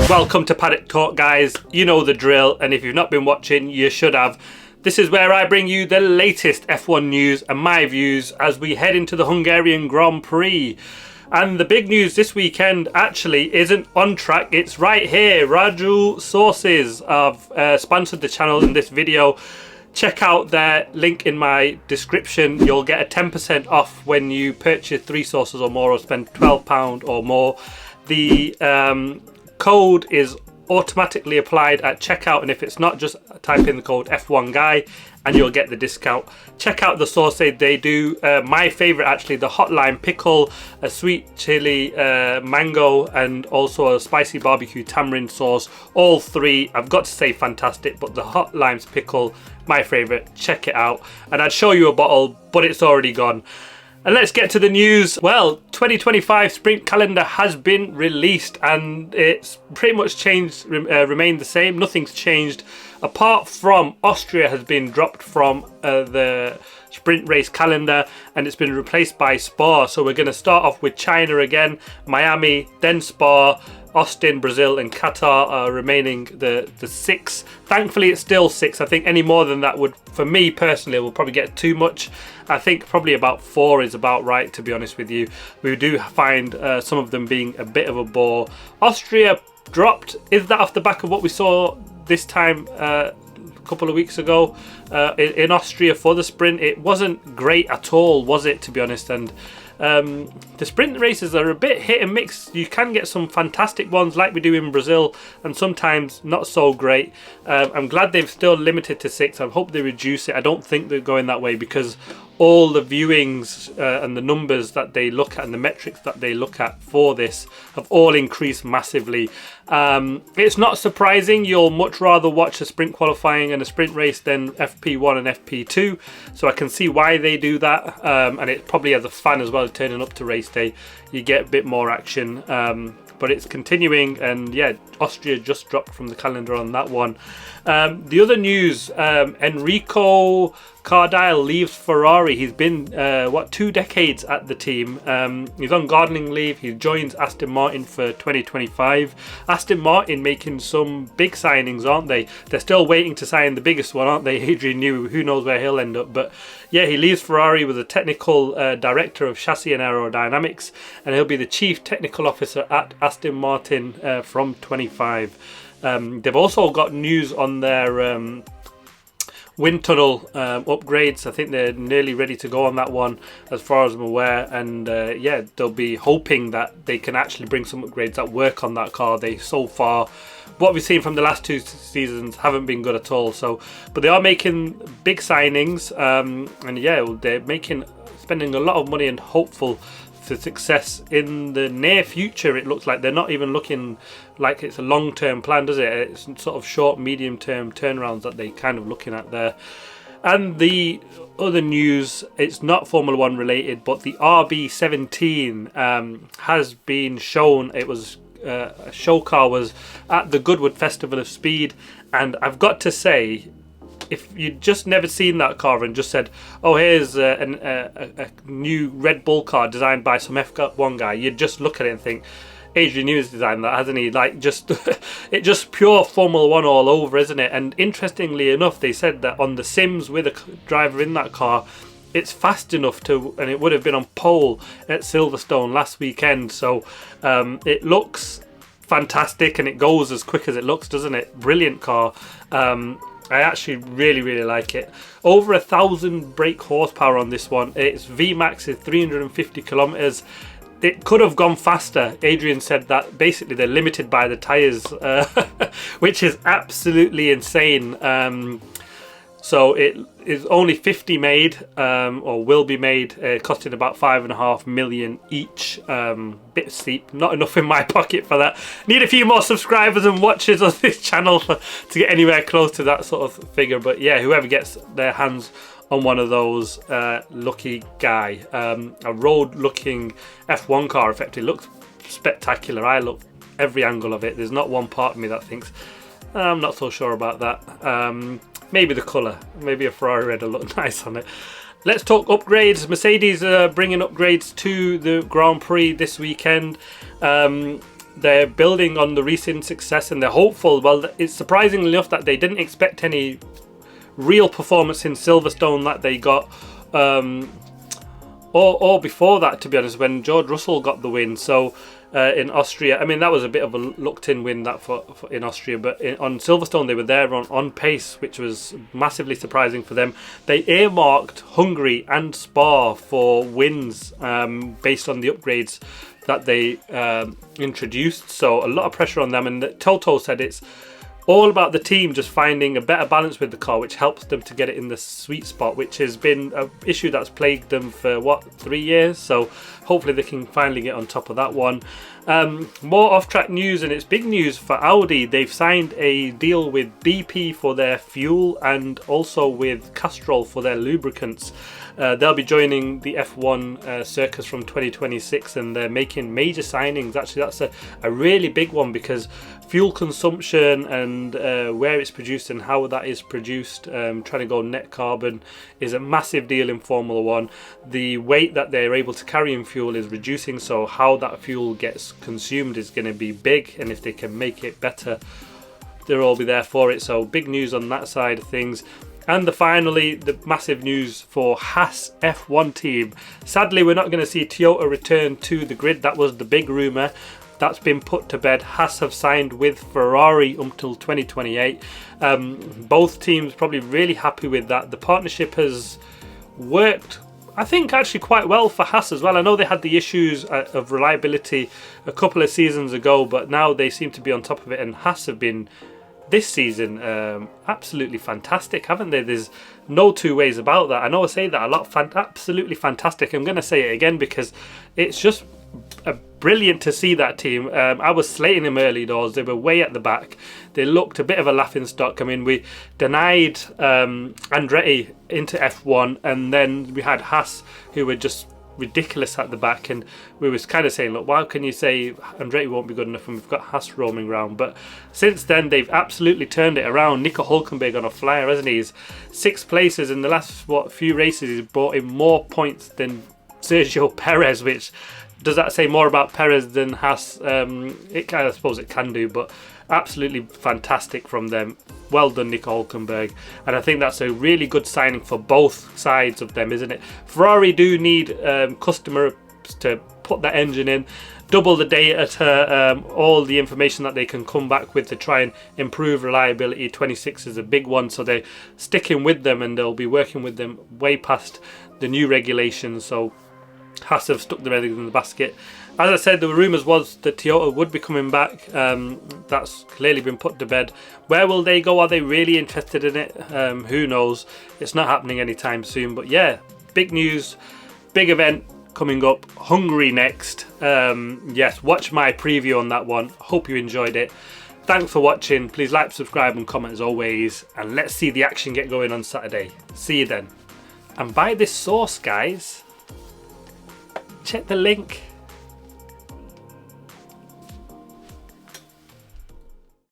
Welcome to Paddock Talk, guys. You know the drill, and if you've not been watching, you should have. This is where I bring you the latest F1 news and my views as we head into the Hungarian Grand Prix. And the big news this weekend actually isn't on track, it's right here. Raju Sources have sponsored the channel in this video. Check out their link in my description. You'll get a 10% off when you purchase 3 sauces or more or spend £12 or more. The code is automatically applied at checkout, and if it's not, just type in the code F1Guy and you'll get the discount. Check out the sauce they do. My favorite actually, the hot lime pickle, a sweet chili mango, and also a spicy barbecue tamarind sauce. All 3, I've got to say, fantastic, but the hot limes pickle, my favorite. Check it out. And I'd show you a bottle, but it's already gone. And let's get to the news. Well, 2025 sprint calendar has been released and it's pretty much remained the same. Nothing's changed apart from Austria has been dropped from the sprint race calendar and it's been replaced by Spa. So we're going to start off with China again, Miami, then Spa, Austin, Brazil and Qatar are remaining the 6. Thankfully it's still 6. I think any more than that would, for me personally, will probably get too much. I think probably about 4 is about right, to be honest with you. We do find some of them being a bit of a bore. Austria dropped. Is that off the back of what we saw this time a couple of weeks ago in Austria for the sprint? It wasn't great at all, was it, to be honest? And the sprint races are a bit hit and mix. You can get some fantastic ones like we do in Brazil and sometimes not so great. I'm glad they've still limited to 6. I hope they reduce it. I don't think they're going that way because all the viewings and the numbers that they look at and the metrics that they look at for this have all increased massively. It's not surprising. You'll much rather watch a sprint qualifying and a sprint race than FP1 and FP2, so I can see why they do that. And it probably, as a fan as well, turning up to race day, you get a bit more action. But it's continuing, and yeah, Austria just dropped from the calendar on that one. The other news, Enrico Cardile leaves Ferrari. He's been 2 decades at the team. He's on gardening leave. He joins Aston Martin for 2025. Aston Martin making some big signings, aren't they? They're still waiting to sign the biggest one, aren't they? Adrian Newey. Who knows where he'll end up, but yeah, he leaves Ferrari with a technical director of chassis and aerodynamics, and he'll be the chief technical officer at Aston Martin from 25. They've also got news on their wind tunnel upgrades. I think they're nearly ready to go on that one, as far as I'm aware, and yeah, they'll be hoping that they can actually bring some upgrades that work on that car. They, so far, what we've seen from the last 2 seasons haven't been good at all. So, but they are making big signings, and yeah, they're spending a lot of money and hopeful for success in the near future. It looks like they're not even looking like it's a long-term plan, does it? It's sort of short, medium-term turnarounds that they're kind of looking at there. And the other news, it's not Formula 1 related, but the RB17 has been shown. It was a show car, was at the Goodwood Festival of Speed, and I've got to say, if you'd just never seen that car and just said, oh, here's a new Red Bull car designed by some F1 guy, you'd just look at it and think, Adrian Newey's designed that, hasn't he? Like, just it's just pure Formula 1 all over, isn't it? And interestingly enough, they said that on the sims with a driver in that car, it's fast enough to, and it would have been on pole at Silverstone last weekend. So it looks fantastic and it goes as quick as it looks, doesn't it? Brilliant car. I actually really like it. Over 1,000 brake horsepower on this one. Its VMAX is 350 kilometers. It could have gone faster. Adrian said that basically they're limited by the tires, which is absolutely insane. So it is only 50 made, or will be made, costing about 5.5 million each. Bit steep, not enough in my pocket for that. Need a few more subscribers and watchers on this channel to get anywhere close to that sort of figure. But yeah, whoever gets their hands on one of those, lucky guy. A road-looking F1 car, effectively looks spectacular. I love every angle of it. There's not one part of me that thinks, I'm not so sure about that. Maybe the colour, maybe a Ferrari red will look nice on it. Let's talk upgrades. Mercedes are bringing upgrades to the Grand Prix this weekend. they're building on the recent success and they're hopeful. Well, it's surprisingly enough that they didn't expect any real performance in Silverstone that they got, or before that, to be honest, when George Russell got the win. So in Austria, I mean, that was a bit of a looked-in win that for in Austria, but on Silverstone they were there on pace, which was massively surprising for them. They earmarked Hungary and Spa for wins based on the upgrades that they introduced, so a lot of pressure on them. And Toto said it's all about the team just finding a better balance with the car, which helps them to get it in the sweet spot, which has been an issue that's plagued them for, what, 3 years? So hopefully they can finally get on top of that one. More off-track news, and it's big news for Audi. They've signed a deal with BP for their fuel and also with Castrol for their lubricants. They'll be joining the F1 circus from 2026, and they're making major signings. Actually, that's a really big one, because fuel consumption and where it's produced and how that is produced, trying to go net carbon, is a massive deal in Formula 1. The weight that they're able to carry in fuel is reducing, so how that fuel gets consumed is going to be big, and if they can make it better, they'll all be there for it. So big news on that side of things. And finally, the massive news for Haas F1 team. Sadly, we're not going to see Toyota return to the grid. That was the big rumour. That's been put to bed. Haas have signed with Ferrari until 2028. Both teams probably really happy with that. The partnership has worked, I think, actually quite well for Haas as well. I know they had the issues of reliability a couple of seasons ago, but now they seem to be on top of it, and Haas have been, this season, absolutely fantastic, haven't they? There's no two ways about that. I know I say that a lot. Absolutely fantastic. I'm going to say it again because it's just brilliant to see that team. I was slating them early doors. They were way at the back. They looked a bit of a laughing stock. I mean, we denied Andretti into F1, and then we had Haas, who were just ridiculous at the back, and we was kind of saying, look, why can you say Andretti won't be good enough when we've got Haas roaming around? But since then they've absolutely turned it around. Nico Hülkenberg on a flyer, hasn't he? He's 6 places in the last few races. He's brought in more points than Sergio Perez, which does that say more about Perez than Haas? I suppose it can do, but absolutely fantastic from them. Well done, Nico Hülkenberg. And I think that's a really good signing for both sides of them, isn't it? Ferrari do need customers to put that engine in, double the data to all the information that they can come back with to try and improve reliability. 26 is a big one, so they're sticking with them, and they'll be working with them way past the new regulations. So Haas have stuck their eggs in the basket. As I said, the rumours was that Toyota would be coming back. That's clearly been put to bed. Where will they go? Are they really interested in it? Who knows? It's not happening anytime soon. But yeah, big news, big event coming up. Hungary next. Yes, watch my preview on that one. Hope you enjoyed it. Thanks for watching. Please like, subscribe and comment as always. And let's see the action get going on Saturday. See you then. And buy this sauce, guys. Check the link.